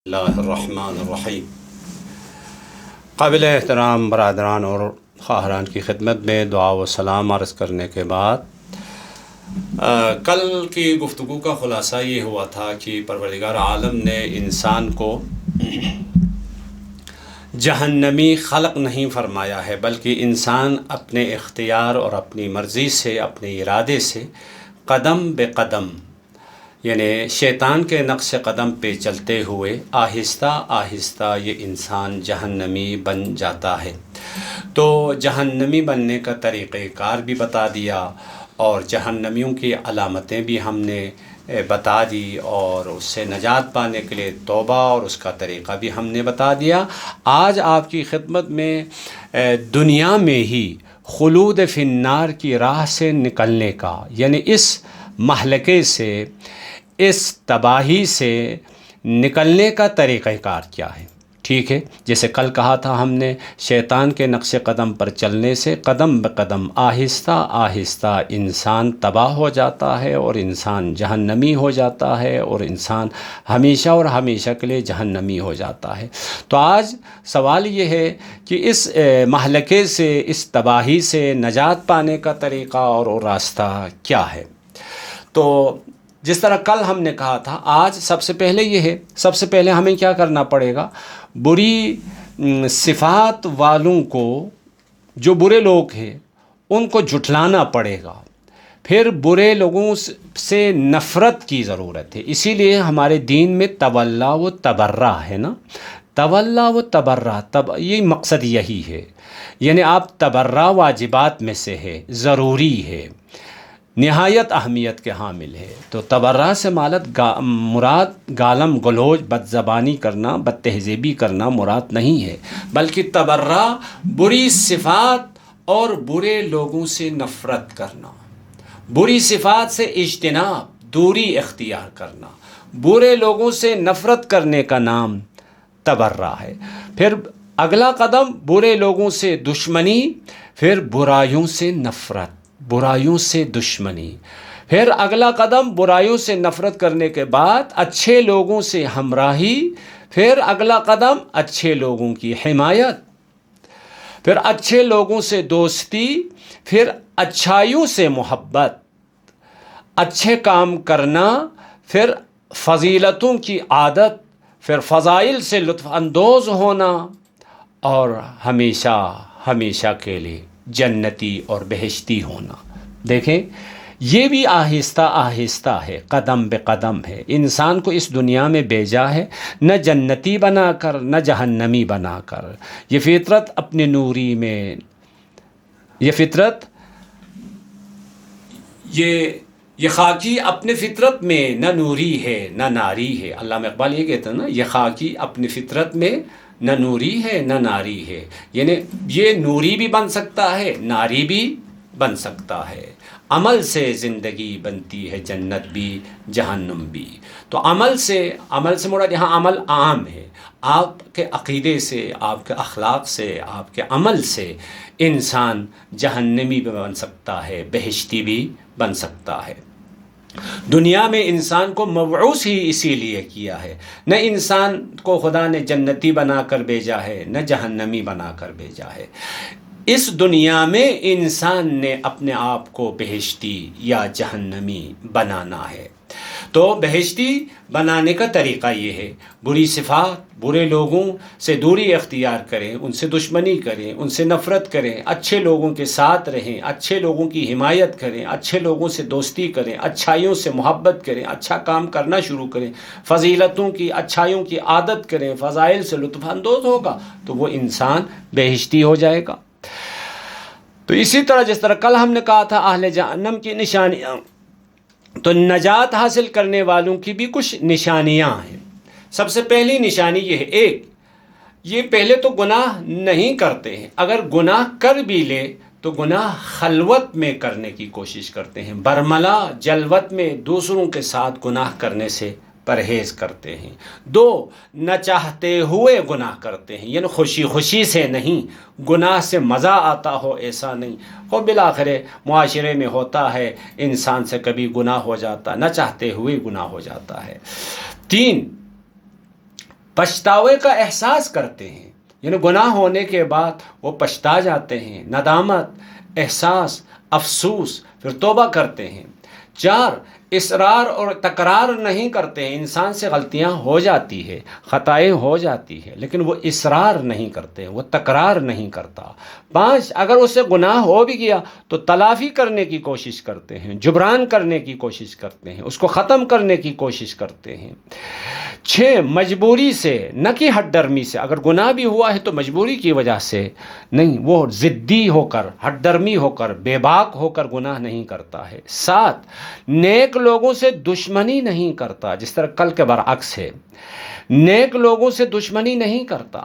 اللہ الرحمن الرحیم۔ قابل احترام برادران اور خواہران کی خدمت میں دعا و سلام عرض کرنے کے بعد کل کی گفتگو کا خلاصہ یہ ہوا تھا کہ پروردگار عالم نے انسان کو جہنمی خلق نہیں فرمایا ہے، بلکہ انسان اپنے اختیار اور اپنی مرضی سے، اپنے ارادے سے قدم بے قدم، یعنی شیطان کے نقش قدم پہ چلتے ہوئے آہستہ آہستہ یہ انسان جہنمی بن جاتا ہے۔ تو جہنمی بننے کا طریقہ کار بھی بتا دیا اور جہنمیوں کی علامتیں بھی ہم نے بتا دی، اور اس سے نجات پانے کے لیے توبہ اور اس کا طریقہ بھی ہم نے بتا دیا۔ آج آپ کی خدمت میں دنیا میں ہی خلود فی النار کی راہ سے نکلنے کا، یعنی اس مہلکے سے، اس تباہی سے نکلنے کا طریقہ کار کیا ہے، ٹھیک ہے؟ جیسے کل کہا تھا ہم نے، شیطان کے نقش قدم پر چلنے سے قدم بہ قدم آہستہ آہستہ انسان تباہ ہو جاتا ہے اور انسان جہنمی ہو جاتا ہے، اور انسان ہمیشہ اور ہمیشہ کے لیے جہنمی ہو جاتا ہے۔ تو آج سوال یہ ہے کہ اس مہلکے سے، اس تباہی سے نجات پانے کا طریقہ اور راستہ کیا ہے؟ تو جس طرح کل ہم نے کہا تھا، آج سب سے پہلے یہ ہے، سب سے پہلے ہمیں کیا کرنا پڑے گا؟ بری صفات والوں کو، جو برے لوگ ہیں ان کو جھٹلانا پڑے گا۔ پھر برے لوگوں سے نفرت کی ضرورت ہے۔ اسی لیے ہمارے دین میں تولا و تبرہ ہے نا، تولا و تبرہ، یہ مقصد یہی ہے، یعنی آپ تبرہ واجبات میں سے ہے، ضروری ہے، نہایت اہمیت کے حامل ہے۔ تو تبرہ سے مراد گالم گلوچ، بد زبانی کرنا، بد تہذیبی کرنا مراد نہیں ہے، بلکہ تبرہ بری صفات اور برے لوگوں سے نفرت کرنا، بری صفات سے اجتناب، دوری اختیار کرنا، برے لوگوں سے نفرت کرنے کا نام تبرہ ہے۔ پھر اگلا قدم برے لوگوں سے دشمنی، پھر برائیوں سے نفرت، برائیوں سے دشمنی، پھر اگلا قدم برائیوں سے نفرت کرنے کے بعد اچھے لوگوں سے ہمراہی، پھر اگلا قدم اچھے لوگوں کی حمایت، پھر اچھے لوگوں سے دوستی، پھر اچھائیوں سے محبت، اچھے کام کرنا، پھر فضیلتوں کی عادت، پھر فضائل سے لطف اندوز ہونا، اور ہمیشہ ہمیشہ کے لیے جنتی اور بہشتی ہونا۔ دیکھیں، یہ بھی آہستہ آہستہ ہے، قدم بے قدم ہے۔ انسان کو اس دنیا میں بھیجا ہے نہ جنتی بنا کر، نہ جہنمی بنا کر۔ یہ فطرت اپنے نوری میں، یہ فطرت، یہ خاکی اپنے فطرت میں نہ نوری ہے نہ ناری ہے۔ علامہ اقبال یہ کہتے ہیں نا، یہ خاکی اپنی فطرت میں نہ نوری ہے نہ ناری ہے، یعنی یہ نوری بھی بن سکتا ہے، ناری بھی بن سکتا ہے۔ عمل سے زندگی بنتی ہے جنت بھی جہنم بھی۔ تو عمل سے مراد یہاں عمل عام ہے، آپ کے عقیدے سے، آپ کے اخلاق سے، آپ کے عمل سے انسان جہنمی بھی بن سکتا ہے، بہشتی بھی بن سکتا ہے۔ دنیا میں انسان کو مبعوث ہی اسی لیے کیا ہے، نہ انسان کو خدا نے جنتی بنا کر بھیجا ہے نہ جہنمی بنا کر بھیجا ہے۔ اس دنیا میں انسان نے اپنے آپ کو بہشتی یا جہنمی بنانا ہے۔ تو بہشتی بنانے کا طریقہ یہ ہے، بری صفات، برے لوگوں سے دوری اختیار کریں، ان سے دشمنی کریں، ان سے نفرت کریں، اچھے لوگوں کے ساتھ رہیں، اچھے لوگوں کی حمایت کریں، اچھے لوگوں سے دوستی کریں، اچھائیوں سے محبت کریں، اچھا کام کرنا شروع کریں، فضیلتوں کی، اچھائیوں کی عادت کریں، فضائل سے لطف اندوز ہوگا تو وہ انسان بہشتی ہو جائے گا۔ تو اسی طرح جس طرح کل ہم نے کہا تھا اہل جہنم کی نشانیاں، تو نجات حاصل کرنے والوں کی بھی کچھ نشانیاں ہیں۔ سب سے پہلی نشانی یہ ہے، ایک، یہ پہلے تو گناہ نہیں کرتے ہیں، اگر گناہ کر بھی لے تو گناہ خلوت میں کرنے کی کوشش کرتے ہیں، برملا جلوت میں دوسروں کے ساتھ گناہ کرنے سے پرہیز کرتے ہیں۔ دو، نہ چاہتے ہوئے گناہ کرتے ہیں، یعنی خوشی خوشی سے نہیں، گناہ سے مزہ آتا ہو ایسا نہیں، اور بالآخر معاشرے میں ہوتا ہے، انسان سے کبھی گناہ ہو جاتا، نہ چاہتے ہوئے گناہ ہو جاتا ہے۔ تین، پچھتاوے کا احساس کرتے ہیں، یعنی گناہ ہونے کے بعد وہ پچھتا جاتے ہیں، ندامت، احساس، افسوس، پھر توبہ کرتے ہیں۔ 4، اصرار اور تکرار نہیں کرتے ہیں۔ انسان سے غلطیاں ہو جاتی ہے، خطائیں ہو جاتی ہے، لیکن وہ اصرار نہیں کرتے، وہ تکرار نہیں کرتا۔ 5، اگر اس سے گناہ ہو بھی گیا تو تلافی کرنے کی کوشش کرتے ہیں، جبران کرنے کی کوشش کرتے ہیں، اس کو ختم کرنے کی کوشش کرتے ہیں۔ 6، مجبوری سے، نہ کہ ہٹ ڈرمی سے۔ اگر گناہ بھی ہوا ہے تو مجبوری کی وجہ سے نہیں، وہ ضدی ہو کر، ہٹ ڈرمی ہو کر، بے باک ہو کر گناہ نہیں کرتا ہے۔ 7، نیک لوگوں سے دشمنی نہیں کرتا، جس طرح کل کے برعکس ہے، نیک لوگوں سے دشمنی نہیں کرتا۔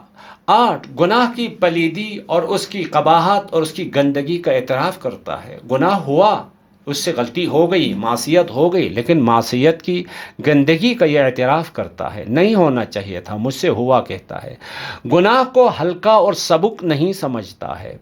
8، گناہ کی پلیدی اور اس کی قباحت اور اس کی گندگی کا اعتراف کرتا ہے۔ گناہ ہوا، اس سے غلطی ہو گئی، معصیت ہو گئی، لیکن معصیت کی گندگی کا یہ اعتراف کرتا ہے، نہیں ہونا چاہیے تھا، مجھ سے ہوا کہتا ہے۔ گناہ کو ہلکا اور سبک نہیں سمجھتا ہے۔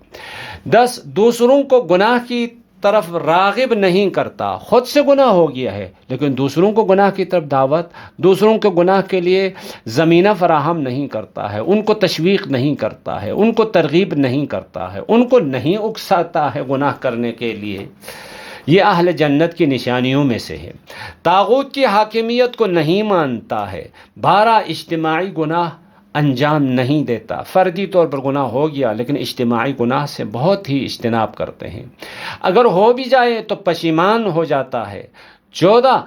10، دوسروں کو گناہ کی طرف راغب نہیں کرتا۔ خود سے گناہ ہو گیا ہے لیکن دوسروں کو گناہ کی طرف دعوت، دوسروں کے گناہ کے لیے زمینہ فراہم نہیں کرتا ہے، ان کو تشویق نہیں کرتا ہے، ان کو ترغیب نہیں کرتا ہے، ان کو نہیں اکساتا ہے گناہ کرنے کے لیے۔ یہ اہل جنت کی نشانیوں میں سے ہے۔ طاغوت کی حاکمیت کو نہیں مانتا ہے۔ 12، اجتماعی گناہ انجام نہیں دیتا۔ فردی طور پر گناہ ہو گیا لیکن اجتماعی گناہ سے بہت ہی اجتناب کرتے ہیں، اگر ہو بھی جائے تو پشیمان ہو جاتا ہے۔ 14،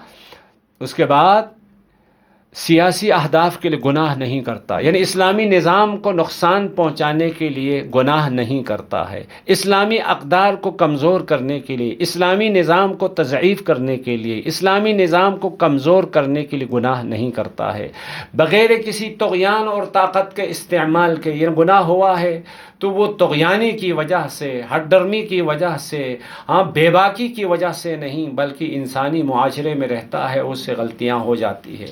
اس کے بعد سیاسی اہداف کے لیے گناہ نہیں کرتا، یعنی اسلامی نظام کو نقصان پہنچانے کے لیے گناہ نہیں کرتا ہے، اسلامی اقدار کو کمزور کرنے کے لیے، اسلامی نظام کو تضعیف کرنے کے لیے، اسلامی نظام کو کمزور کرنے کے لیے گناہ نہیں کرتا ہے، بغیر کسی طغیان اور طاقت کے استعمال کے۔ یہ گناہ ہوا ہے تو وہ طغیانی کی وجہ سے، ہٹ ڈرمی کی وجہ سے، بے باکی کی وجہ سے نہیں، بلکہ انسانی معاشرے میں رہتا ہے، اس سے غلطیاں ہو جاتی ہے۔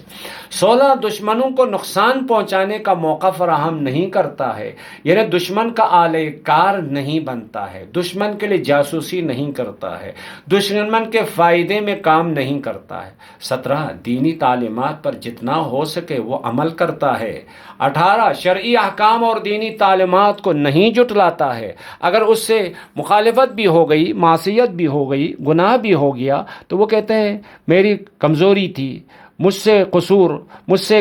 16، دشمنوں کو نقصان پہنچانے کا موقع فراہم نہیں کرتا ہے، یعنی دشمن کا آلہ کار نہیں بنتا ہے، دشمن کے لیے جاسوسی نہیں کرتا ہے، دشمن کے فائدے میں کام نہیں کرتا ہے۔ 17، دینی تعلیمات پر جتنا ہو سکے وہ عمل کرتا ہے۔ 18، شرعی احکام اور دینی تعلیمات کو نہیں جٹلاتا ہے، اگر اس سے مخالفت بھی ہو گئی، معصیت بھی ہو گئی، گناہ بھی ہو گیا تو وہ کہتے ہیں میری کمزوری تھی، مجھ سے قصور، مجھ سے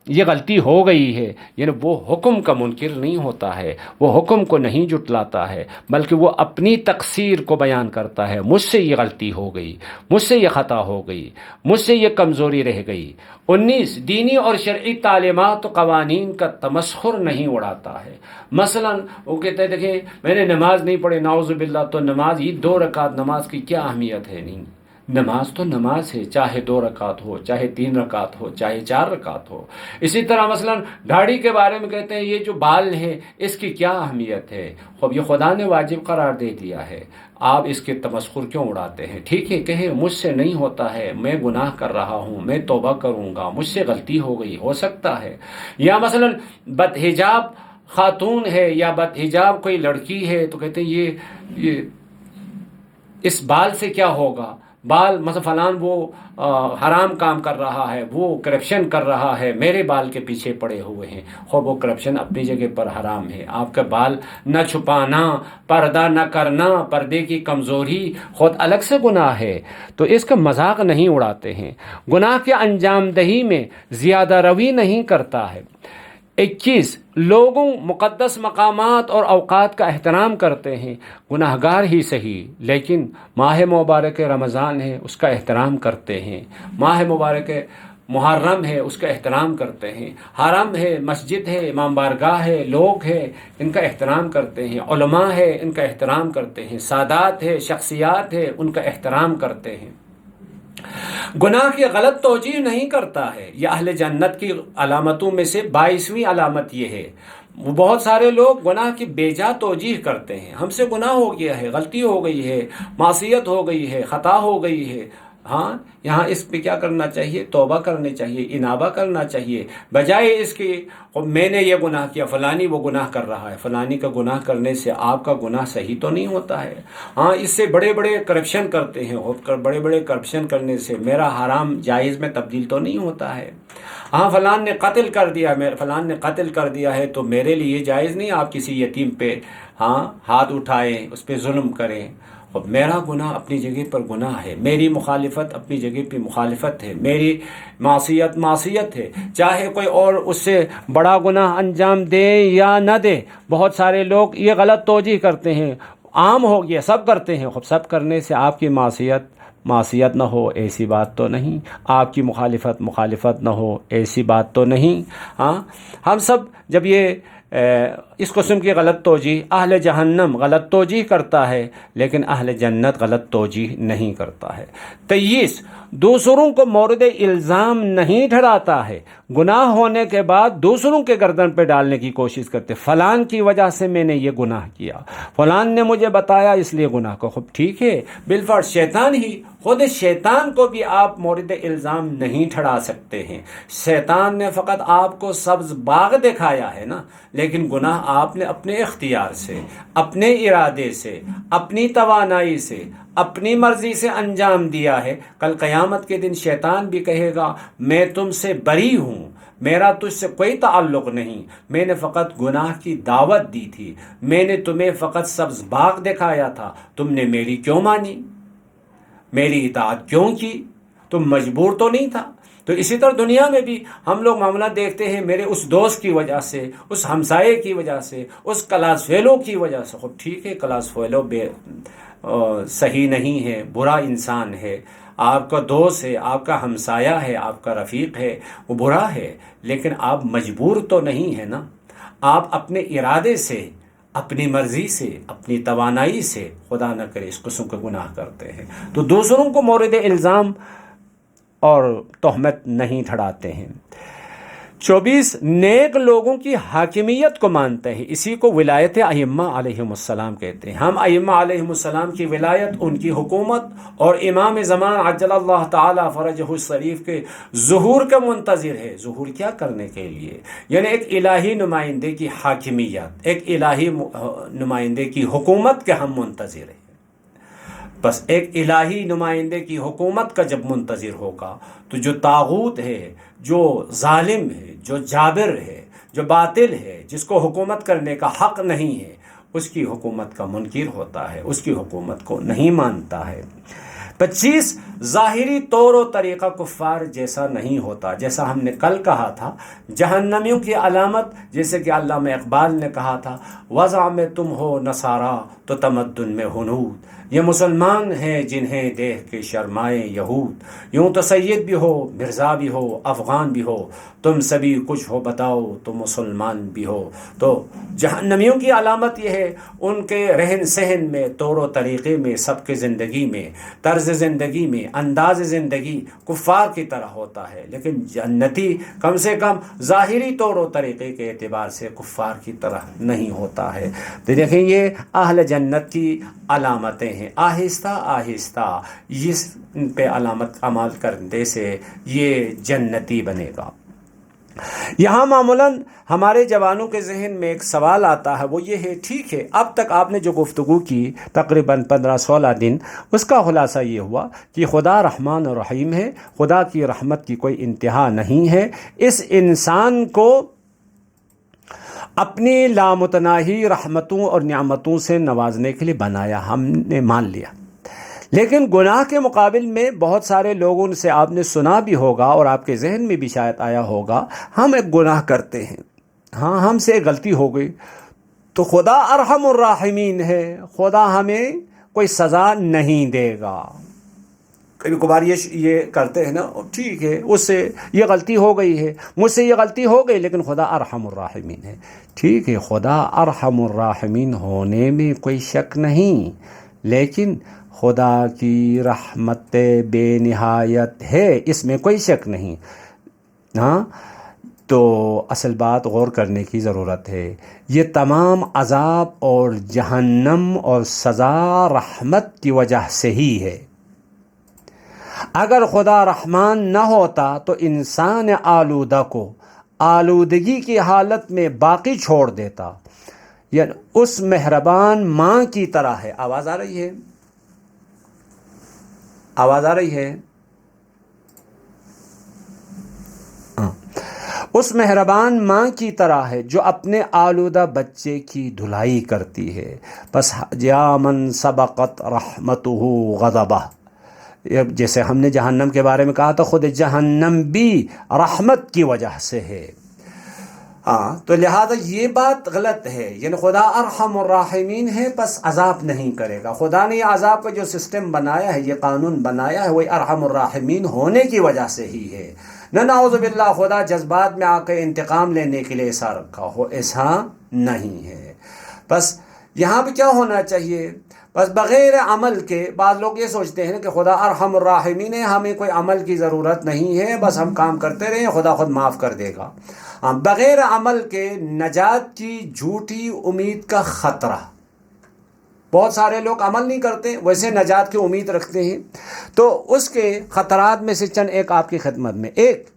یہ غلطی ہو گئی ہے، یعنی وہ حکم کا منکر نہیں ہوتا ہے، وہ حکم کو نہیں جٹلاتا ہے، بلکہ وہ اپنی تقصیر کو بیان کرتا ہے، مجھ سے یہ غلطی ہو گئی، مجھ سے یہ خطا ہو گئی، مجھ سے یہ کمزوری رہ گئی۔ 19، دینی اور شرعی تعلیمات و قوانین کا تمسخر نہیں اڑاتا ہے۔ مثلا وہ کہتے ہیں دیکھیں میں نے نماز نہیں پڑھی، نعوذ باللہ، تو نماز یہ 2 رکعت نماز کی کیا اہمیت ہے؟ نہیں، نماز تو نماز ہے، چاہے 2 رکعت ہو، چاہے 3 رکعت ہو، چاہے 4 رکعت ہو۔ اسی طرح مثلا داڑھی کے بارے میں کہتے ہیں یہ جو بال ہے اس کی کیا اہمیت ہے؟ خب یہ خدا نے واجب قرار دے دیا ہے، آپ اس کے تمسخر کیوں اڑاتے ہیں؟ ٹھیک ہے کہیں مجھ سے نہیں ہوتا ہے، میں گناہ کر رہا ہوں، میں توبہ کروں گا، مجھ سے غلطی ہو گئی، ہو سکتا ہے۔ یا مثلا بدحجاب خاتون ہے یا بدحجاب کوئی لڑکی ہے تو کہتے ہیں یہ اس بال سے کیا ہوگا؟ بال مثلا فلان وہ حرام کام کر رہا ہے، وہ کرپشن کر رہا ہے، میرے بال کے پیچھے پڑے ہوئے ہیں۔ خوب وہ کرپشن اپنی جگہ پر حرام ہے، آپ کا بال نہ چھپانا، پردہ نہ کرنا، پردے کی کمزوری خود الگ سے گناہ ہے، تو اس کا مذاق نہیں اڑاتے ہیں۔ گناہ کے انجام دہی میں زیادہ روی نہیں کرتا ہے۔ 21، لوگوں مقدس مقامات اور اوقات کا احترام کرتے ہیں، گناہ گار ہی صحیح، لیکن ماہ مبارک رمضان ہے اس کا احترام کرتے ہیں، ماہ مبارک محرم ہے اس کا احترام کرتے ہیں، حرم ہے، مسجد ہے، امام بارگاہ ہے، لوگ ہے، ان کا احترام کرتے ہیں، علماء ہے ان کا احترام کرتے ہیں، سادات ہے، شخصیات ہے ان کا احترام کرتے ہیں۔ گناہ کی غلط توجیہ نہیں کرتا ہے، یہ اہل جنت کی علامتوں میں سے 22ویں علامت یہ ہے۔ بہت سارے لوگ گناہ کی بے جا توجیہ کرتے ہیں، ہم سے گناہ ہو گیا ہے، غلطی ہو گئی ہے، معصیت ہو گئی ہے، خطا ہو گئی ہے، ہاں یہاں اس پہ کیا کرنا چاہیے؟ توبہ کرنی چاہیے، انابہ کرنا چاہیے، بجائے اس کی میں نے یہ گناہ کیا، فلانی وہ گناہ کر رہا ہے۔ فلانی کا گناہ کرنے سے آپ کا گناہ صحیح تو نہیں ہوتا ہے۔ ہاں اس سے بڑے بڑے کرپشن کرتے ہیں، اور بڑے بڑے کرپشن کرنے سے میرا حرام جائز میں تبدیل تو نہیں ہوتا ہے۔ ہاں فلان نے قتل کر دیا، فلان نے قتل کر دیا ہے تو میرے لیے جائز نہیں آپ کسی یتیم پہ ہاتھ اٹھائیں، اس پہ ظلم کریں۔ اور میرا گناہ اپنی جگہ پر گناہ ہے، میری مخالفت اپنی جگہ پہ مخالفت ہے، میری معصیت معصیت ہے، چاہے کوئی اور اس سے بڑا گناہ انجام دے یا نہ دے۔ بہت سارے لوگ یہ غلط توجیہ کرتے ہیں، عام ہو گیا سب کرتے ہیں، خب سب کرنے سے آپ کی معصیت نہ ہو ایسی بات تو نہیں، آپ کی مخالفت نہ ہو ایسی بات تو نہیں۔ ہاں ہم سب جب یہ اس قسم کی غلط توجیہ، اہل جہنم غلط توجیہ کرتا ہے لیکن اہل جنت غلط توجیہ نہیں کرتا ہے۔ 23 دوسروں کو مورد الزام نہیں ٹھہراتا ہے، گناہ ہونے کے بعد دوسروں کے گردن پہ ڈالنے کی کوشش کرتے، فلان کی وجہ سے میں نے یہ گناہ کیا، فلان نے مجھے بتایا اس لیے گناہ کو۔ خب ٹھیک ہے، بالفرض شیطان ہی، خود شیطان کو بھی آپ مورد الزام نہیں ٹھہرا سکتے ہیں۔ شیطان نے فقط آپ کو سبز باغ دکھایا ہے نا، لیکن گناہ آپ نے اپنے اختیار سے، اپنے ارادے سے، اپنی توانائی سے، اپنی مرضی سے انجام دیا ہے۔ کل قیامت کے دن شیطان بھی کہے گا میں تم سے بری ہوں، میرا تجھ سے کوئی تعلق نہیں، میں نے فقط گناہ کی دعوت دی تھی، میں نے تمہیں فقط سبز باغ دکھایا تھا، تم نے میری کیوں مانی، میری اطاعت کیوں کی، تم مجبور تو نہیں تھا۔ تو اسی طرح دنیا میں بھی ہم لوگ معاملہ دیکھتے ہیں، میرے اس دوست کی وجہ سے، اس ہمسائے کی وجہ سے، اس کلاس فیلو کی وجہ سے۔ خب ٹھیک ہے، کلاس فیلو صحیح نہیں ہے، برا انسان ہے، آپ کا دوست ہے، آپ کا ہمسایہ ہے، آپ کا رفیق ہے، وہ برا ہے، لیکن آپ مجبور تو نہیں ہے نا۔ آپ اپنے ارادے سے، اپنی مرضی سے، اپنی توانائی سے، خدا نہ کرے اس قسم کے گناہ کرتے ہیں تو دوسروں کو مورد الزام اور تہمت نہیں ٹھہراتے ہیں۔ 24 نیک لوگوں کی حاکمیت کو مانتے ہیں، اسی کو ولایت ائمہ علیہم السلام کہتے ہیں۔ ہم ائمہ علیہم السلام کی ولایت، ان کی حکومت اور امام زمان عجل اللہ تعالی فرجہ الشریف کے ظہور کا منتظر ہے۔ ظہور کیا کرنے کے لیے؟ یعنی ایک الہی نمائندے کی حاکمیت، ایک الہی نمائندے کی حکومت کے ہم منتظر ہیں۔ بس ایک الہی نمائندے کی حکومت کا جب منتظر ہوگا تو جو طاغوت ہے، جو ظالم ہے، جو جابر ہے، جو باطل ہے، جس کو حکومت کرنے کا حق نہیں ہے، اس کی حکومت کا منکر ہوتا ہے، اس کی حکومت کو نہیں مانتا ہے۔ 25 ظاہری طور و طریقہ کفار جیسا نہیں ہوتا، جیسا ہم نے کل کہا تھا۔ جہنمیوں کی علامت، جیسے کہ علامہ اقبال نے کہا تھا، وضع میں تم ہو نصارا تو تمدن میں ہنود، یہ مسلمان ہیں جنہیں دیکھ کے شرمائے یہود، یوں تو سید بھی ہو، مرزا بھی ہو، افغان بھی ہو، تم سبھی کچھ ہو بتاؤ تو مسلمان بھی ہو۔ تو جہنمیوں کی علامت یہ ہے، ان کے رہن سہن میں، طور و طریقے میں، سب کے زندگی میں، طرز زندگی میں، انداز زندگی کفار کی طرح ہوتا ہے، لیکن جنتی کم سے کم ظاہری طور و طریقے کے اعتبار سے کفار کی طرح نہیں ہوتا ہے۔ تو دیکھیں یہ اہل جنت کی علامتیں ہیں، آہستہ آہستہ اس پہ علامت عمل کرنے سے یہ جنتی بنے گا۔ یہاں معمولاً ہمارے جوانوں کے ذہن میں ایک سوال آتا ہے، وہ یہ ہے، ٹھیک ہے اب تک آپ نے جو گفتگو کی تقریباً 15-16 دن، اس کا خلاصہ یہ ہوا کہ خدا رحمان و رحیم ہے، خدا کی رحمت کی کوئی انتہا نہیں ہے، اس انسان کو اپنی لامتناہی رحمتوں اور نعمتوں سے نوازنے کے لیے بنایا، ہم نے مان لیا۔ لیکن گناہ کے مقابل میں بہت سارے لوگوں سے آپ نے سنا بھی ہوگا اور آپ کے ذہن میں بھی شاید آیا ہوگا، ہم ایک گناہ کرتے ہیں، ہاں ہم سے غلطی ہو گئی تو خدا ارحم الراحمین ہے، خدا ہمیں کوئی سزا نہیں دے گا۔ کبھی کبھار یہ کرتے ہیں نا، ٹھیک ہے اس سے یہ غلطی ہو گئی ہے، مجھ سے یہ غلطی ہو گئی، لیکن خدا ارحم الراحمین ہے۔ ٹھیک ہے، خدا ارحم الراحمین ہونے میں کوئی شک نہیں، لیکن خدا کی رحمت بے نہایت ہے، اس میں کوئی شک نہیں۔ ہاں تو اصل بات غور کرنے کی ضرورت ہے، یہ تمام عذاب اور جہنم اور سزا رحمت کی وجہ سے ہی ہے۔ اگر خدا رحمان نہ ہوتا تو انسان آلودہ کو آلودگی کی حالت میں باقی چھوڑ دیتا، یعنی اس مہربان ماں کی طرح ہے۔ آواز آ رہی ہے؟ آواز آ رہی ہے؟ اس مہربان ماں کی طرح ہے جو اپنے آلودہ بچے کی دھلائی کرتی ہے۔ بس یا من سبقت رحمتہ غضبہ، جیسے ہم نے جہنم کے بارے میں کہا تھا، خود جہنم بھی رحمت کی وجہ سے ہے۔ تو لہذا یہ بات غلط ہے، یعنی خدا ارحم الراحمین ہے، بس عذاب نہیں کرے گا۔ خدا نے یہ عذاب کا جو سسٹم بنایا ہے، یہ قانون بنایا ہے، وہ ارحم الراحمین ہونے کی وجہ سے ہی ہے۔ نہ نعوذ باللہ خدا جذبات میں آ کے انتقام لینے کے لیے ایسا رکھا ہو، ایسا نہیں ہے۔ بس یہاں پہ کیا ہونا چاہیے؟ بس بغیر عمل کے، بعض لوگ یہ سوچتے ہیں کہ خدا ارحم الراحمین ہے، ہمیں کوئی عمل کی ضرورت نہیں ہے، بس ہم کام کرتے رہیں، خدا خود معاف کر دے گا۔ بغیر عمل کے نجات کی جھوٹی امید کا خطرہ، بہت سارے لوگ عمل نہیں کرتے، ویسے نجات کی امید رکھتے ہیں۔ تو اس کے خطرات میں سے چند ایک آپ کی خدمت میں۔ ایک،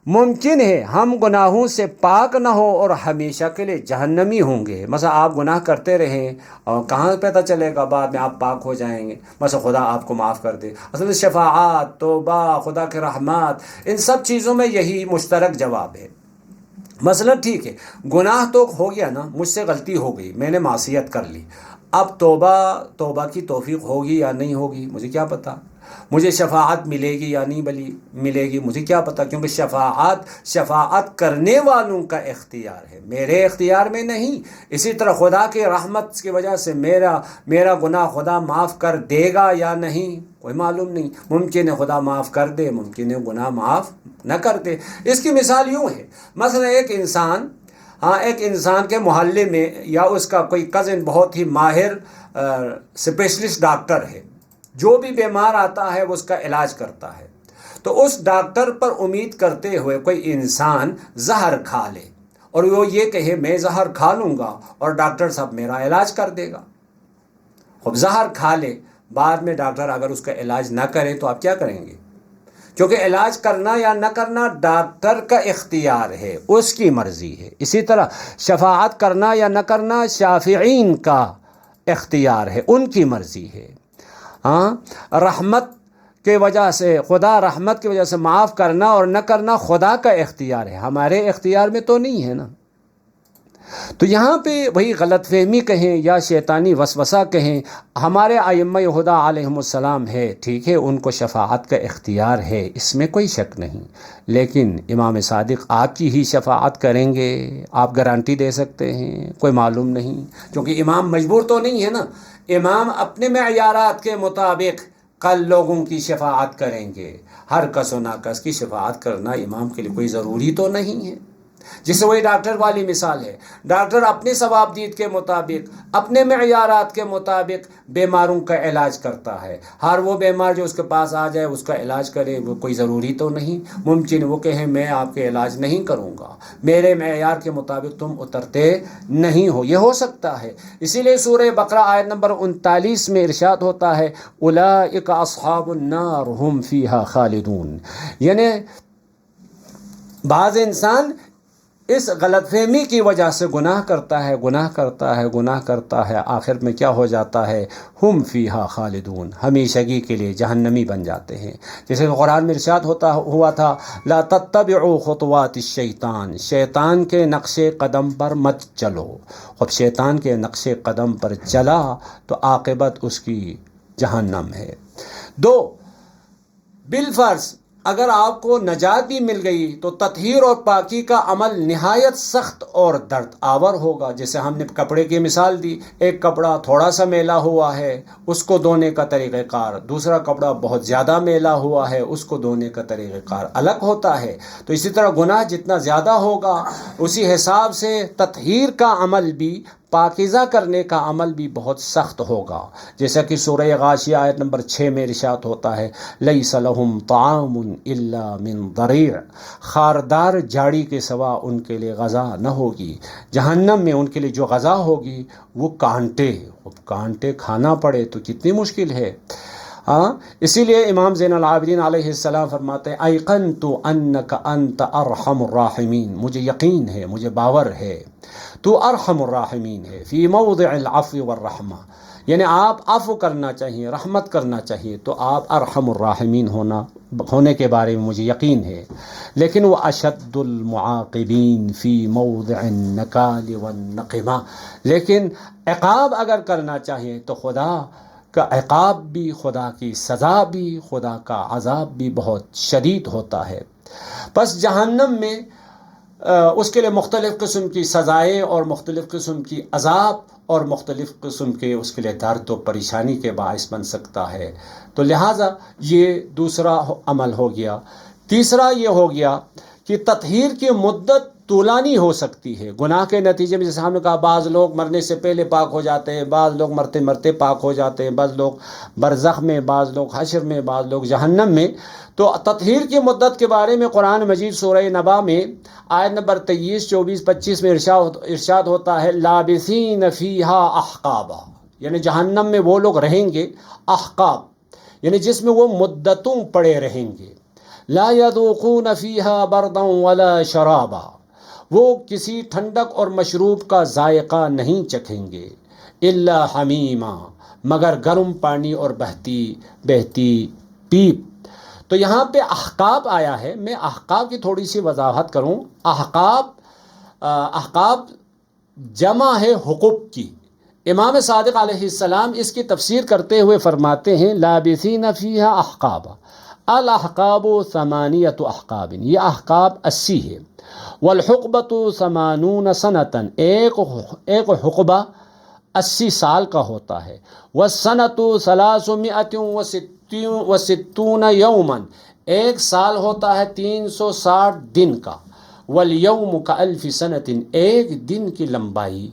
ممکن ہے ہم گناہوں سے پاک نہ ہو اور ہمیشہ کے لیے جہنمی ہوں گے۔ مثلا آپ گناہ کرتے رہیں اور کہاں پتہ چلے گا بعد میں آپ پاک ہو جائیں گے، مثلا خدا آپ کو معاف کر دے۔ اصل شفاعت، توبہ، خدا کے رحمات، ان سب چیزوں میں یہی مشترک جواب ہے۔ مثلا ٹھیک ہے، گناہ تو ہو گیا نا، مجھ سے غلطی ہو گئی، میں نے معصیت کر لی، اب توبہ کی توفیق ہوگی یا نہیں ہوگی مجھے کیا پتہ، مجھے شفاعت ملے گی یا نہیں ملے گی مجھے کیا پتہ، کیونکہ شفاعت کرنے والوں کا اختیار ہے، میرے اختیار میں نہیں۔ اسی طرح خدا کے رحمت کی وجہ سے میرا گناہ خدا معاف کر دے گا یا نہیں کوئی معلوم نہیں، ممکن ہے خدا معاف کر دے، ممکن ہے گناہ معاف نہ کر دے۔ اس کی مثال یوں ہے، مثلا ایک انسان کے محلے میں یا اس کا کوئی کزن بہت ہی ماہر اسپیشلسٹ ڈاکٹر ہے، جو بھی بیمار آتا ہے وہ اس کا علاج کرتا ہے۔ تو اس ڈاکٹر پر امید کرتے ہوئے کوئی انسان زہر کھا لے اور وہ یہ کہے میں زہر کھا لوں گا اور ڈاکٹر صاحب میرا علاج کر دے گا۔ خب زہر کھا لے، بعد میں ڈاکٹر اگر اس کا علاج نہ کرے تو آپ کیا کریں گے؟ کیونکہ علاج کرنا یا نہ کرنا ڈاکٹر کا اختیار ہے، اس کی مرضی ہے۔ اسی طرح شفاعت کرنا یا نہ کرنا شافعین کا اختیار ہے، ان کی مرضی ہے۔ رحمت کی وجہ سے، خدا رحمت کی وجہ سے معاف کرنا اور نہ کرنا خدا کا اختیار ہے، ہمارے اختیار میں تو نہیں ہے نا۔ تو یہاں پہ وہی غلط فہمی کہیں یا شیطانی وسوسہ کہیں، ہمارے ائمہ ہدی علیہم السلام ہے، ٹھیک ہے، ان کو شفاعت کا اختیار ہے، اس میں کوئی شک نہیں، لیکن امام صادق آپ کی ہی شفاعت کریں گے، آپ گارنٹی دے سکتے ہیں؟ کوئی معلوم نہیں، کیونکہ امام مجبور تو نہیں ہے نا، امام اپنے معیارات کے مطابق کل لوگوں کی شفاعت کریں گے۔ ہر کس و ناکس کی شفاعت کرنا امام کے لیے کوئی ضروری تو نہیں ہے۔ جس سے وہی ڈاکٹر والی مثال ہے، ڈاکٹر اپنے ثواب دید کے مطابق، اپنے معیارات کے مطابق بیماروں کا علاج کرتا ہے۔ ہر وہ بیمار جو اس کے پاس آ جائے اس کا علاج کرے، وہ کوئی ضروری تو نہیں۔ ممکن وہ کہیں میں آپ کے علاج نہیں کروں گا، میرے معیار کے مطابق تم اترتے نہیں ہو، یہ ہو سکتا ہے۔ اسی لیے سورہ بقرہ آیت نمبر 39 میں ارشاد ہوتا ہے اولئک اصحاب النار ہم فیہا خالدون، یعنی بعض انسان اس غلط فہمی کی وجہ سے گناہ کرتا ہے، آخر میں کیا ہو جاتا ہے؟ ہم فیہا خالدون، ہمیشگی کے لیے جہنمی بن جاتے ہیں۔ جیسے قرآن میں ارشاد ہوا تھا لا تتبعوا خطوات الشیطان، شیطان کے نقش قدم پر مت چلو۔ اب شیطان کے نقش قدم پر چلا تو عاقبت اس کی جہنم ہے۔ 2، بالفرض اگر آپ کو نجات بھی مل گئی تو تطہیر اور پاکی کا عمل نہایت سخت اور درد آور ہوگا۔ جیسے ہم نے کپڑے کی مثال دی، ایک کپڑا تھوڑا سا میلا ہوا ہے، اس کو دھونے کا طریقہ کار، دوسرا کپڑا بہت زیادہ میلا ہوا ہے، اس کو دھونے کا طریقہ کار الگ ہوتا ہے۔ تو اسی طرح گناہ جتنا زیادہ ہوگا اسی حساب سے تطہیر کا عمل بھی، پاکیزہ کرنے کا عمل بھی بہت سخت ہوگا۔ جیسا کہ سورہ غاشیہ آیت نمبر 6 میں ارشاد ہوتا ہے لیس لہم طعام الا من ضریع، خاردار جاڑی کے سوا ان کے لیے غذا نہ ہوگی۔ جہنم میں ان کے لیے جو غذا ہوگی وہ کانٹے کھانا پڑے تو کتنی مشکل ہے۔ ہاں، اسی لیے امام زین العابدین علیہ السلام فرماتے ہیں ایقنت انک انت ارحم الراحمین، مجھے یقین ہے، مجھے باور ہے تو ارحم الراحمین ہے، فی موضع العفو والرحمہ، یعنی آپ عفو کرنا چاہیے، رحمت کرنا چاہیے، تو آپ ارحم الراحمین ہونے کے بارے میں مجھے یقین ہے، لیکن وہ اشد المعاقبین فی موضع النکال والنقمہ، لیکن عقاب اگر کرنا چاہیے تو خدا کا عقاب بھی، خدا کی سزا بھی، خدا کا عذاب بھی بہت شدید ہوتا ہے۔ پس جہنم میں اس کے لیے مختلف قسم کی سزائیں اور مختلف قسم کی عذاب اور مختلف قسم کے اس کے لیے درد و پریشانی کے باعث بن سکتا ہے، تو لہٰذا یہ دوسرا عمل ہو گیا۔ تیسرا یہ ہو گیا کہ تطہیر کی مدت طولانی ہو سکتی ہے گناہ کے نتیجے میں، جیسے ہم نے کہا بعض لوگ مرنے سے پہلے پاک ہو جاتے ہیں، بعض لوگ مرتے مرتے پاک ہو جاتے ہیں، بعض لوگ برزخ میں، بعض لوگ حشر میں، بعض لوگ جہنم میں۔ تو تطہیر کی مدت کے بارے میں قرآن مجید سورہ نبا میں آیت نمبر 23، 24، 25 میں ارشاد ہوتا ہے لابثین فیہا احقابا، یعنی جہنم میں وہ لوگ رہیں گے، احقاب یعنی جس میں وہ مدتوں پڑے رہیں گے، لا یذوقون فیہا بردا ولا شرابا، وہ کسی ٹھنڈک اور مشروب کا ذائقہ نہیں چکھیں گے، الا حمیما، مگر گرم پانی اور بہتی پیپ۔ تو یہاں پہ احقاب آیا ہے، میں احقاب کی تھوڑی سی وضاحت کروں۔ احقاب جمع ہے حقوق کی۔ امام صادق علیہ السلام اس کی تفسیر کرتے ہوئے فرماتے ہیں لابثین فیہا احقابا، الاحقاب ثمانیۃ احقاب، یہ احقاب 80 ہے، والحقبۃ 80 سنۃ، ایک حقبہ 80 سال کا ہوتا ہے، والسنۃ 360 یوما، ایک سال ہوتا ہے 360 دن کا، والیوم کالف سنۃ، ایک دن کی لمبائی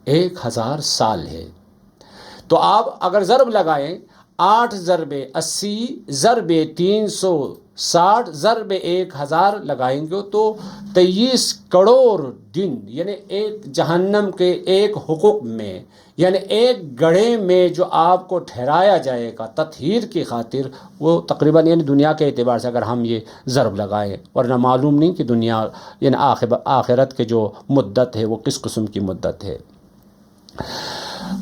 1000 سال ہے۔ تو آپ اگر ضرب لگائیں 8 ضرب 80 ضرب 360 ضرب 1000 لگائیں گے تو 23 کروڑ دن، یعنی ایک جہنم کے ایک حقوق میں، یعنی ایک گڑھے میں جو آپ کو ٹھہرایا جائے گا تطہیر کی خاطر، وہ تقریباً یعنی دنیا کے اعتبار سے اگر ہم یہ ضرب لگائیں، ورنہ معلوم نہیں کہ دنیا یعنی آخرت کے جو مدت ہے وہ کس قسم کی مدت ہے۔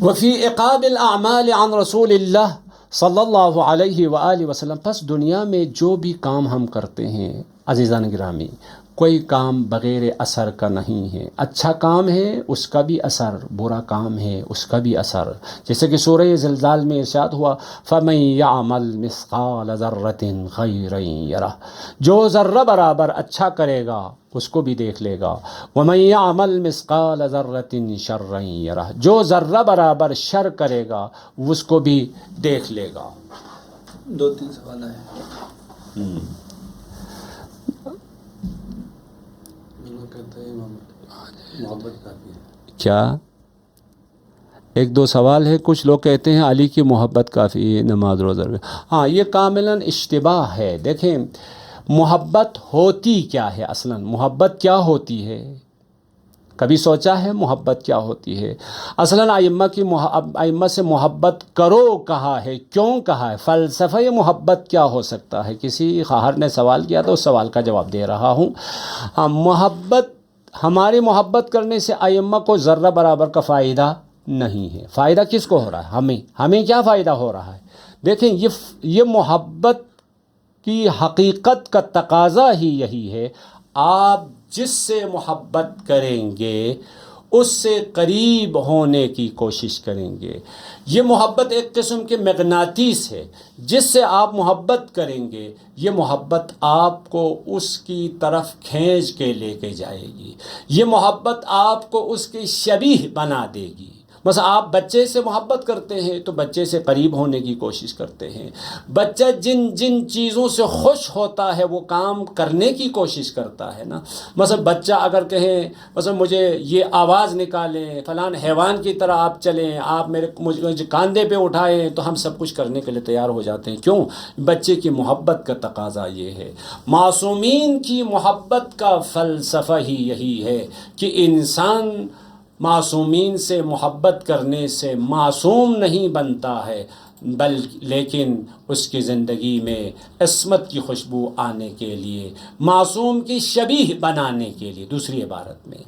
وفی عقاب الاعمال عن رسول اللہ صلی اللہ علیہ وآلہ وسلم، پس دنیا میں جو بھی کام ہم کرتے ہیں عزیزان گرامی، کوئی کام بغیر اثر کا نہیں ہے، اچھا کام ہے اس کا بھی اثر، برا کام ہے اس کا بھی اثر، جیسے کہ سورہ زلزال میں ارشاد ہوا فَمَن يَعْمَلْ مِثْقَالَ ذَرَّةٍ خَيْرًا يَرَهُ، جو ذرہ برابر اچھا کرے گا اس کو بھی دیکھ لے گا، وَمَن يَعْمَلْ مِثْقَالَ ذَرَّةٍ شَرًّا يَرَهُ، جو ذرہ برابر شر کرے گا اس کو بھی دیکھ لے گا۔ 2-3 سوال آئے۔ محبت کافی ہے کیا؟ 1-2 سوال ہے۔ کچھ لوگ کہتے ہیں علی کی محبت کافی ہے نماز روزہ میں۔ ہاں، یہ کاملاً اشتباہ ہے۔ دیکھیں محبت ہوتی کیا ہے، اصلاً محبت کیا ہوتی ہے؟ کبھی سوچا ہے محبت کیا ہوتی ہے؟ اصلاً ائمہ سے محبت کرو کہا ہے، کیوں کہا ہے؟ فلسفہ محبت کیا ہو سکتا ہے؟ کسی خواہر نے سوال کیا تو اس سوال کا جواب دے رہا ہوں۔ محبت، ہماری محبت کرنے سے ائمہ کو ذرہ برابر کا فائدہ نہیں ہے۔ فائدہ کس کو ہو رہا ہے؟ ہمیں کیا فائدہ ہو رہا ہے؟ دیکھیں یہ محبت کی حقیقت کا تقاضا ہی یہی ہے، آپ جس سے محبت کریں گے اس سے قریب ہونے کی کوشش کریں گے۔ یہ محبت ایک قسم کے مغناطیس ہے، جس سے آپ محبت کریں گے یہ محبت آپ کو اس کی طرف کھینچ کے لے کے جائے گی، یہ محبت آپ کو اس کی شبیہ بنا دے گی۔ بس آپ بچے سے محبت کرتے ہیں تو بچے سے قریب ہونے کی کوشش کرتے ہیں، بچہ جن جن چیزوں سے خوش ہوتا ہے وہ کام کرنے کی کوشش کرتا ہے نا۔ مثلا بچہ اگر کہیں مثلا مجھے یہ آواز نکالیں، فلان حیوان کی طرح آپ چلیں، آپ مجھے کاندھے پہ اٹھائیں، تو ہم سب کچھ کرنے کے لیے تیار ہو جاتے ہیں۔ کیوں؟ بچے کی محبت کا تقاضا یہ ہے۔ معصومین کی محبت کا فلسفہ ہی یہی ہے کہ انسان معصومین سے محبت کرنے سے معصوم نہیں بنتا ہے، لیکن اس کی زندگی میں عصمت کی خوشبو آنے کے لیے، معصوم کی شبیہ بنانے کے لیے، دوسری عبارت میں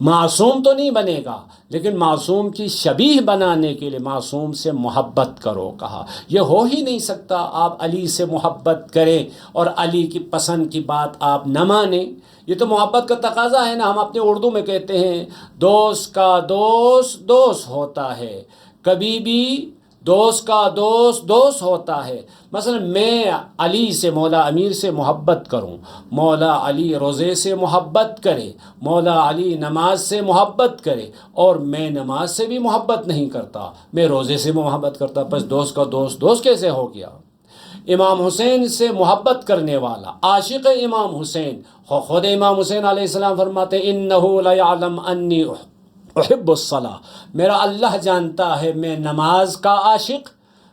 معصوم تو نہیں بنے گا لیکن معصوم کی شبیہ بنانے کے لیے معصوم سے محبت کرو کہا۔ یہ ہو ہی نہیں سکتا آپ علی سے محبت کریں اور علی کی پسند کی بات آپ نہ مانیں، یہ تو محبت کا تقاضا ہے نا۔ ہم اپنے اردو میں کہتے ہیں دوست کا دوست دوست ہوتا ہے، کبھی بھی دوست کا دوست دوست ہوتا ہے۔ مثلا میں علی سے، مولا امیر سے محبت کروں، مولا علی روزے سے محبت کرے، مولا علی نماز سے محبت کرے، اور میں نماز سے بھی محبت نہیں کرتا، میں روزے سے محبت کرتا، بس دوست کا دوست دوست کیسے ہو گیا؟ امام حسین سے محبت کرنے والا عاشق امام حسین، خود امام حسین علیہ السلام فرماتے انہ لیعلم انی احب الصلاۃ، میرا اللہ جانتا ہے میں نماز کا عاشق،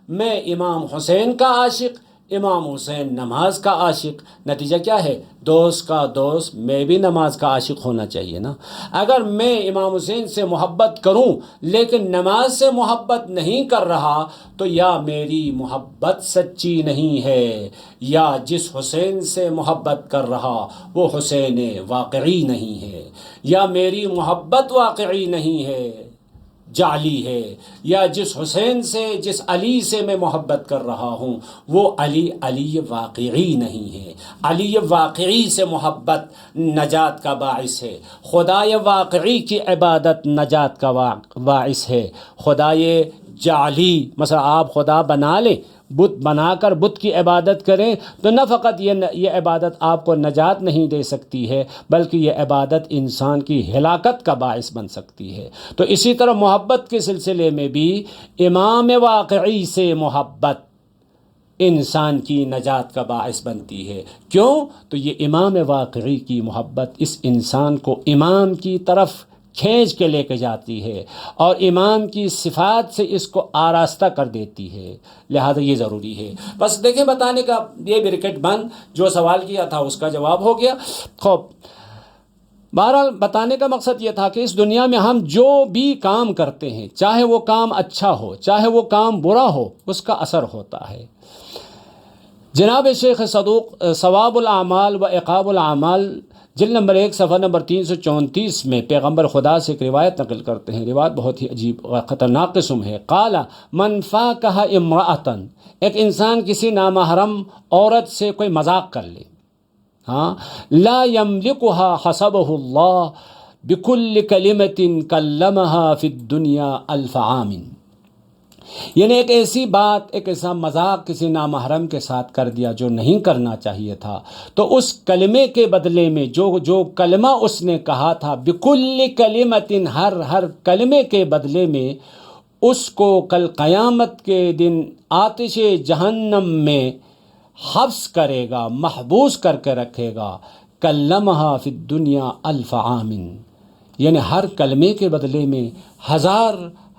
میں امام حسین کا عاشق، امام حسین نماز کا عاشق۔ نتیجہ کیا ہے؟ دوست کا دوست، میں بھی نماز کا عاشق ہونا چاہیے نا۔ اگر میں امام حسین سے محبت کروں لیکن نماز سے محبت نہیں کر رہا تو یا میری محبت سچی نہیں ہے، یا جس حسین سے محبت کر رہا وہ حسین واقعی نہیں ہے، یا میری محبت واقعی نہیں ہے، جعلی ہے، یا جس حسین سے، جس علی سے میں محبت کر رہا ہوں وہ علی واقعی نہیں ہے۔ علی واقعی سے محبت نجات کا باعث ہے، خدائے واقعی کی عبادت نجات کا باعث ہے۔ خدائے جعلی، مثلا آپ خدا بنا لیں، بت بنا کر بت کی عبادت کریں تو نہ فقط یہ عبادت آپ کو نجات نہیں دے سکتی ہے بلکہ یہ عبادت انسان کی ہلاکت کا باعث بن سکتی ہے۔ تو اسی طرح محبت کے سلسلے میں بھی امام واقعی سے محبت انسان کی نجات کا باعث بنتی ہے۔ کیوں؟ تو یہ امام واقعی کی محبت اس انسان کو امام کی طرف کھینچ کے لے کے جاتی ہے اور امام کی صفات سے اس کو آراستہ کر دیتی ہے، لہذا یہ ضروری ہے۔ بس دیکھیں بتانے کا یہ بریکٹ بند، جو سوال کیا تھا اس کا جواب ہو گیا۔ خوب، بہرحال بتانے کا مقصد یہ تھا کہ اس دنیا میں ہم جو بھی کام کرتے ہیں، چاہے وہ کام اچھا ہو چاہے وہ کام برا ہو، اس کا اثر ہوتا ہے۔ جناب شیخ صدوق ثواب الاعمال و عقاب الاعمال جلد نمبر 1 صفحہ نمبر 334 میں پیغمبر خدا سے ایک روایت نقل کرتے ہیں، روایت بہت ہی عجیب اور خطرناک قسم ہے۔ قال من فاکہ امرأۃ، ایک انسان کسی نامحرم عورت سے کوئی مذاق کر لے، لا یملکها حسبہ اللہ بکل کلمۃ کلمہا فی الدنیا الف عام، یعنی ایک ایسی بات، ایک ایسا مذاق کسی نامحرم کے ساتھ کر دیا جو نہیں کرنا چاہیے تھا، تو اس کلمے کے بدلے میں جو کلمہ اس نے کہا تھا، بکل کلمۃ، ہر کلمے کے بدلے میں اس کو کل قیامت کے دن آتش جہنم میں حبس کرے گا، محبوس کر کے رکھے گا، کلمہا فی الدنیا الف عام، یعنی ہر کلمے کے بدلے میں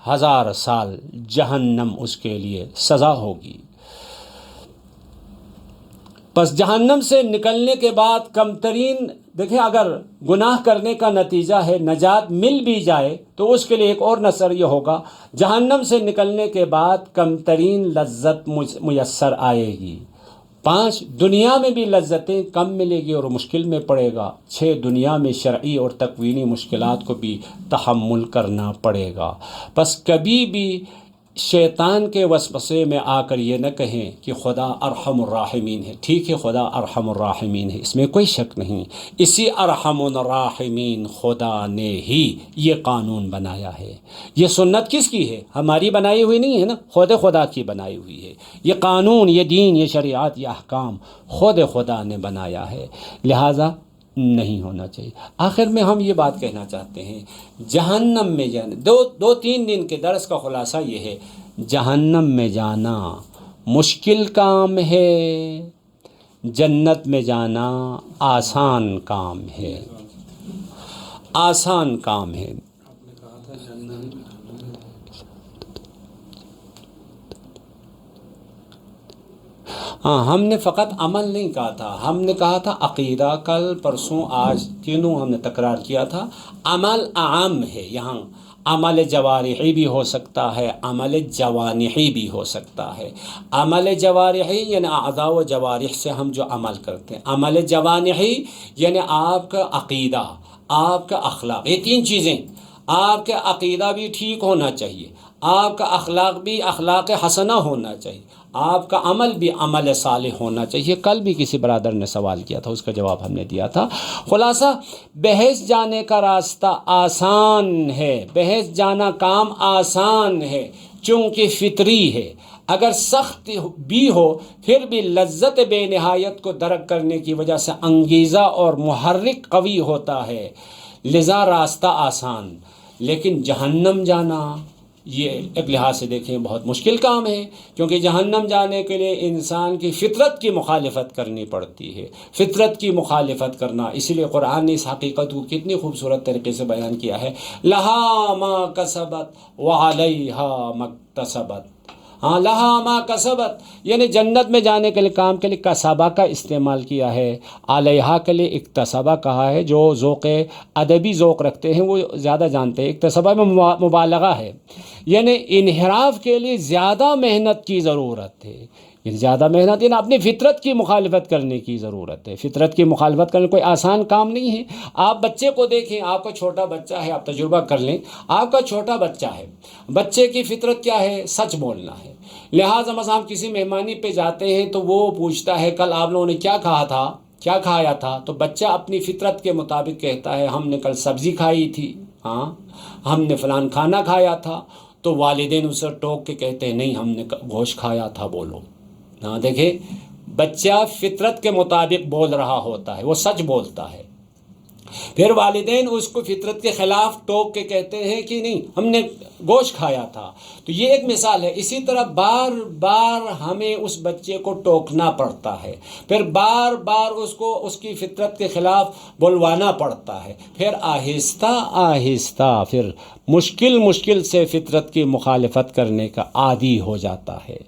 ہزار سال جہنم اس کے لیے سزا ہوگی۔ پس جہنم سے نکلنے کے بعد کم ترین، دیکھیں اگر گناہ کرنے کا نتیجہ ہے نجات مل بھی جائے تو اس کے لیے ایک اور نصر یہ ہوگا، جہنم سے نکلنے کے بعد کم ترین لذت میسر آئے گی۔ 5 دنیا میں بھی لذتیں کم ملے گی اور مشکل میں پڑے گا۔ 6 دنیا میں شرعی اور تکوینی مشکلات کو بھی تحمل کرنا پڑے گا۔ پس کبھی بھی شیطان کے وسوسے میں آ کر یہ نہ کہیں کہ خدا ارحم الراحمین ہے۔ ٹھیک ہے، خدا ارحم الراحمین ہے، اس میں کوئی شک نہیں، اسی ارحم الراحمین خدا نے ہی یہ قانون بنایا ہے۔ یہ سنت کس کی ہے؟ ہماری بنائی ہوئی نہیں ہے نا، خود خدا کی بنائی ہوئی ہے۔ یہ قانون، یہ دین، یہ شریعت، یہ احکام خود خدا نے بنایا ہے، لہٰذا نہیں ہونا چاہیے۔ آخر میں ہم یہ بات کہنا چاہتے ہیں، جہنم میں جانا، 2-3 دن کے درس کا خلاصہ یہ ہے، جہنم میں جانا مشکل کام ہے، جنت میں جانا آسان کام ہے، آسان کام ہے۔ ہم نے فقط عمل نہیں کہا تھا، ہم نے کہا تھا عقیدہ، کل پرسوں آج تینوں ہم نے تکرار کیا تھا، عمل عام ہے، یہاں عمل جوارحی بھی ہو سکتا ہے، عمل جوانحی بھی ہو سکتا ہے۔ عمل جوارحی یعنی اعضاء و جوارح سے ہم جو عمل کرتے ہیں، عمل جوانحی یعنی آپ کا عقیدہ، آپ کا اخلاق، یہ تین چیزیں۔ آپ کا عقیدہ بھی ٹھیک ہونا چاہیے، آپ کا اخلاق بھی اخلاق حسنہ ہونا چاہیے، آپ کا عمل بھی عمل صالح ہونا چاہیے۔ کل بھی کسی برادر نے سوال کیا تھا، اس کا جواب ہم نے دیا تھا۔ خلاصہ بحث جانے کا راستہ آسان ہے، بحث جانا کام آسان ہے چونکہ فطری ہے۔ اگر سخت بھی ہو پھر بھی لذت بے نہایت کو درک کرنے کی وجہ سے انگیزہ اور محرک قوی ہوتا ہے، لذا راستہ آسان۔ لیکن جہنم جانا یہ ایک لحاظ سے دیکھیں بہت مشکل کام ہے، کیونکہ جہنم جانے کے لیے انسان کی فطرت کی مخالفت کرنی پڑتی ہے۔ فطرت کی مخالفت کرنا، اسی لیے قرآن نے اس حقیقت کو کتنی خوبصورت طریقے سے بیان کیا ہے، لہا ما کسبت وعلیہا مکتسبت۔ ہاں، لہا ما کسبت یعنی جنت میں جانے کے لیے کام کے لیے کسبہ کا استعمال کیا ہے، علیہا کے لیے اکتسبہ کہا ہے۔ جو ذوق ادبی ذوق رکھتے ہیں وہ زیادہ جانتے ہیں، اکتسبہ میں مبالغہ ہے، یعنی انحراف کے لیے زیادہ محنت کی ضرورت ہے، یعنی زیادہ محنت یعنی اپنی فطرت کی مخالفت کرنے کی ضرورت ہے۔ فطرت کی مخالفت کرنا کوئی آسان کام نہیں ہے۔ آپ بچے کو دیکھیں، آپ کا چھوٹا بچہ ہے، آپ تجربہ کر لیں، آپ کا چھوٹا بچہ ہے، بچے کی فطرت کیا ہے؟ سچ بولنا ہے۔ لہٰذا مثلا ہم کسی مہمانی پہ جاتے ہیں تو وہ پوچھتا ہے کل آپ لوگوں نے کیا کہا تھا، کیا کھایا تھا، تو بچہ اپنی فطرت کے مطابق کہتا ہے ہم نے کل سبزی کھائی تھی، ہاں ہم نے فلان کھانا کھایا تھا۔ تو والدین اسے ٹوک کے کہتے ہیں نہیں ہم نے گوشت کھایا تھا، بولو۔ ہاں دیکھیں، بچہ فطرت کے مطابق بول رہا ہوتا ہے، وہ سچ بولتا ہے۔ پھر والدین اس کو فطرت کے خلاف ٹوک کے کہتے ہیں کہ نہیں ہم نے گوشت کھایا تھا۔ تو یہ ایک مثال ہے۔ اسی طرح بار بار ہمیں اس بچے کو ٹوکنا پڑتا ہے، پھر بار بار اس کو اس کی فطرت کے خلاف بلوانا پڑتا ہے، پھر آہستہ آہستہ پھر مشکل سے فطرت کی مخالفت کرنے کا عادی ہو جاتا ہے۔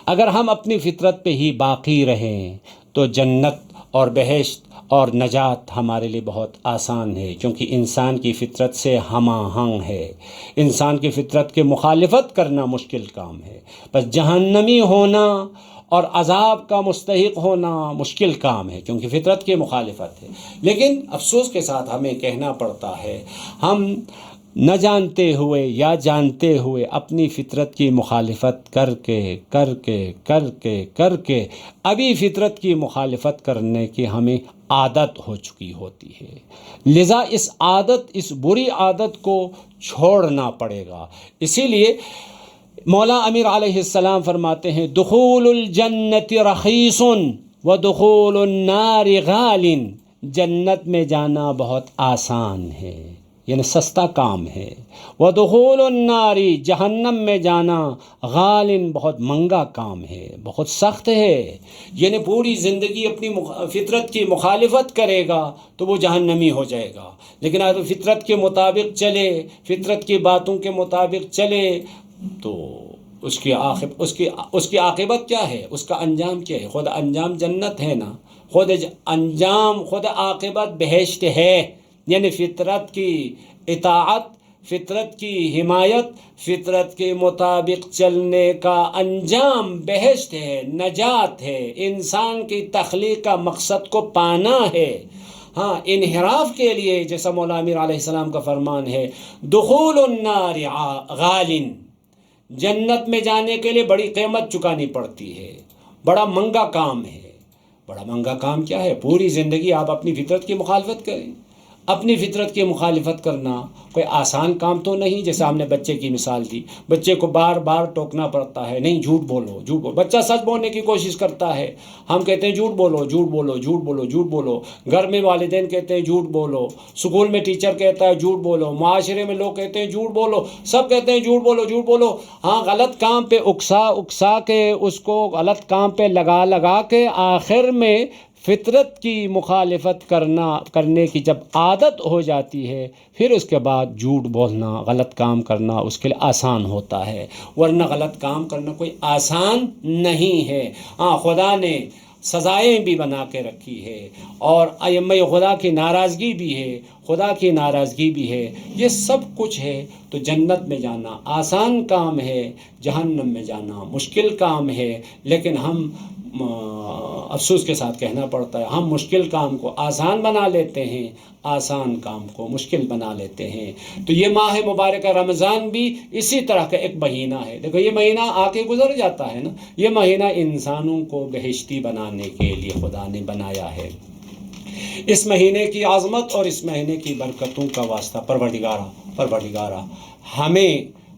اگر ہم اپنی فطرت پہ ہی باقی رہیں تو جنت اور بہشت اور نجات ہمارے لیے بہت آسان ہے، کیونکہ انسان کی فطرت سے ہم آہنگ ہے۔ انسان کی فطرت کے مخالفت کرنا مشکل کام ہے، بس جہنمی ہونا اور عذاب کا مستحق ہونا مشکل کام ہے، کیونکہ فطرت کی مخالفت ہے۔ لیکن افسوس کے ساتھ ہمیں کہنا پڑتا ہے، ہم نہ جانتے ہوئے یا جانتے ہوئے اپنی فطرت کی مخالفت کر کے ابھی فطرت کی مخالفت کرنے کی ہمیں عادت ہو چکی ہوتی ہے۔ لذا اس بری عادت کو چھوڑنا پڑے گا۔ اسی لیے مولا امیر علیہ السلام فرماتے ہیں دخول الجنت رخیص ودخول النار غال۔ جنت میں جانا بہت آسان ہے، یعنی سستا کام ہے۔ وَدُخُولُ النَّارِ جہنم میں جانا غالٍ بہت مہنگا کام ہے، بہت سخت ہے۔ یعنی پوری زندگی اپنی فطرت کی مخالفت کرے گا تو وہ جہنمی ہو جائے گا، لیکن اگر فطرت کے مطابق چلے، فطرت کی باتوں کے مطابق چلے تو اس کی عاقبت کیا ہے، اس کا انجام کیا ہے؟ خود انجام جنت ہے نا، خود عاقبت بہشت ہے۔ یعنی فطرت کی اطاعت، فطرت کی حمایت، فطرت کے مطابق چلنے کا انجام بہشت ہے، نجات ہے، انسان کی تخلیق کا مقصد کو پانا ہے۔ ہاں، انحراف کے لیے جیسا مولا امیر علیہ السلام کا فرمان ہے دخول النار غال، جنت میں جانے کے لیے بڑی قیمت چکانی پڑتی ہے، بڑا مہنگا کام ہے۔ بڑا مہنگا کام کیا ہے؟ پوری زندگی آپ اپنی فطرت کی مخالفت کریں۔ اپنی فطرت کی مخالفت کرنا کوئی آسان کام تو نہیں، جیسے ہم نے بچے کی مثال دی، بچے کو بار بار ٹوکنا پڑتا ہے، نہیں جھوٹ بولو جھوٹ بولو، بچہ سچ بولنے کی کوشش کرتا ہے، ہم کہتے ہیں جھوٹ بولو جھوٹ بولو جھوٹ بولو جھوٹ بولو، گھر میں والدین کہتے ہیں جھوٹ بولو، اسکول میں ٹیچر کہتا ہے جھوٹ بولو، معاشرے میں لوگ کہتے ہیں جھوٹ بولو، سب کہتے ہیں جھوٹ بولو جھوٹ بولو۔ ہاں، غلط کام پہ اکسا کے اس کو غلط کام پہ لگا کے آخر میں فطرت کی مخالفت کرنے کی جب عادت ہو جاتی ہے، پھر اس کے بعد جھوٹ بولنا، غلط کام کرنا اس کے لیے آسان ہوتا ہے، ورنہ غلط کام کرنا کوئی آسان نہیں ہے۔ ہاں، خدا نے سزائیں بھی بنا کے رکھی ہے، اور ائمہ خدا کی ناراضگی بھی ہے، خدا کی ناراضگی بھی ہے، یہ سب کچھ ہے۔ تو جنت میں جانا آسان کام ہے، جہنم میں جانا مشکل کام ہے، لیکن ہم افسوس کے ساتھ کہنا پڑتا ہے ہم مشکل کام کو آسان بنا لیتے ہیں، آسان کام کو مشکل بنا لیتے ہیں۔ تو یہ ماہ مبارکہ رمضان بھی اسی طرح کا ایک مہینہ ہے۔ دیکھو یہ مہینہ آ کے گزر جاتا ہے نا، یہ مہینہ انسانوں کو بہشتی بنانے کے لیے خدا نے بنایا ہے۔ اس مہینے کی عظمت اور اس مہینے کی برکتوں کا واسطہ پروردگارہ ہمیں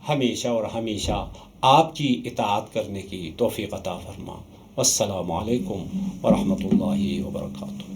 ہمیشہ اور ہمیشہ آپ کی اطاعت کرنے کی توفیق عطا فرما۔ السلام علیکم ورحمۃ اللہ وبرکاتہ۔